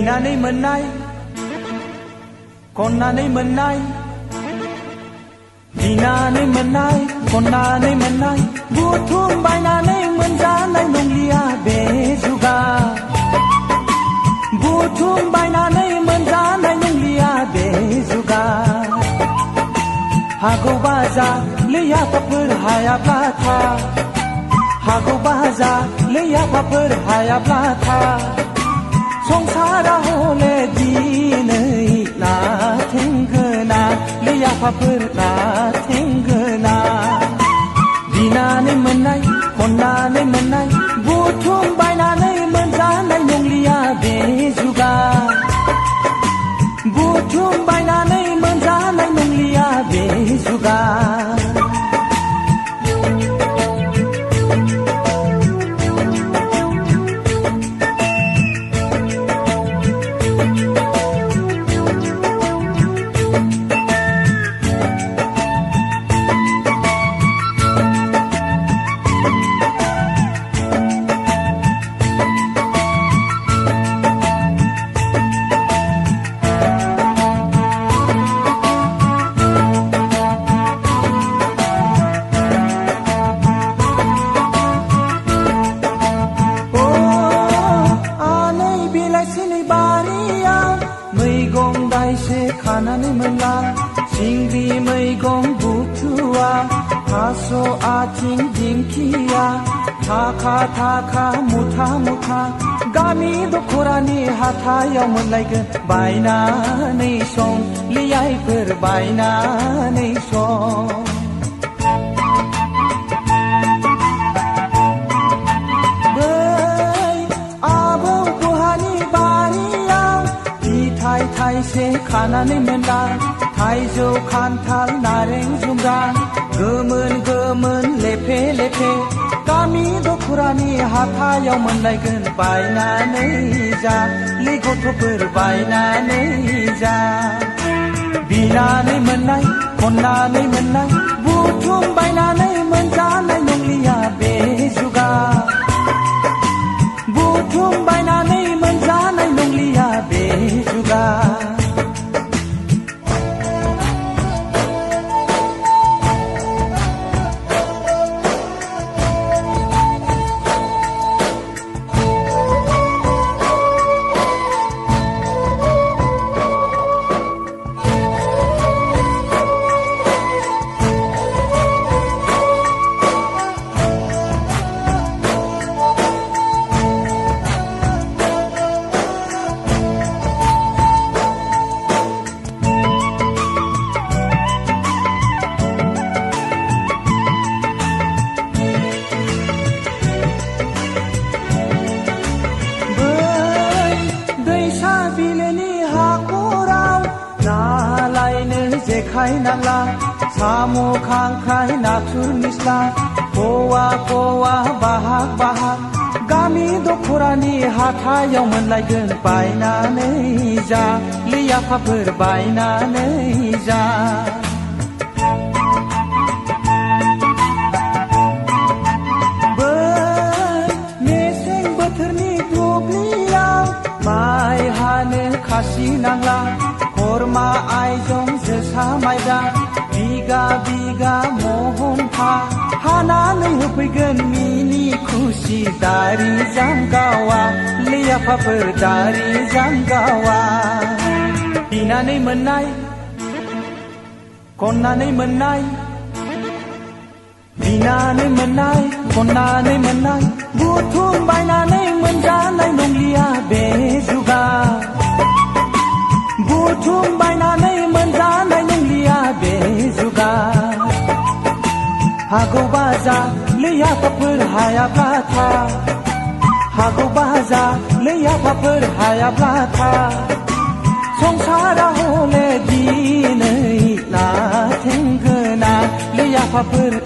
बिनानै मोननाय खननानै मोननाय बिनानै मोननाय खननानै मोननाय बुथुम बायनानै मोनजानाय नंलिया बे जुगा बुथुम बायनानै मोनजानाय नंलिया बे जुगा हागौबा जा लैयाफाफोर हायाब्ला था हागौबा जा लैयाफाफोर हायाब्ला था संसारा हले दिनै नाथेंगोना लैयाफाफोर नाथेंगोना बिनानै मोननाय खननानै मोननाय बुथुम बायनानै मोनजानाय नंलिया बे जुगा बुथुम बायनानै मोनजानाय नंलिया बे जुगा खानानै मोनला सिंग्रि मैगं बुथुवा थास' आथिं दिंखिया थाखा थाखा मुथा मुथा गामि दखरानि हाथायाव मोनलायगोन बायनानै सं लियाइफोर बायनानै सं थाइसे खानानै मोनला थाइजौ खान्थाल नारें जुमब्रा गोमोन गोमोन लेफे लेफे गामि दखरानि हाथायाव मोनलायगोन बायनानै जा लै गथ'फोर बायनानै जा बिनानै मोननाय खननानै मोननाय बुथुम बायनानै मोनजानाय नंलिया बे जुगा बुथुम बायनानै मोनजानाय नंलिया बे जुगा जेखाइ नांला साम' खांख्राइ नाथुर निस्ला कवा कवा बाहाग बाहाग गामि दखरानि हाथायाव मोनलायगोन बायनानै जा लैयाफाफोर बायनानै जा मेसें बोथोरनि दुब्लियाव माइ हानो खासि नांला खरमा आइजं जोसा माइब्रा बिगा बिगा महनफा हानानै होफैगोन मिनि खुसि दारि जांगावा लैयाफाफोर दारि जांगावा बिनानै मोननाय खननानै मोननाय बिनानै मोननाय खननानै मोननाय बुथुम बायनानै मोनजानाय नंलिया बे जुगा बुथुम बायनानै मोनजानाय नंलिया बे जुगा हागौबा जा लैयाफाफोर हायाब्ला था हागौबा जा लैयाफाफोर हायाब्ला था संसारा हले दिनै नाथेंगोना लैयाफाफोर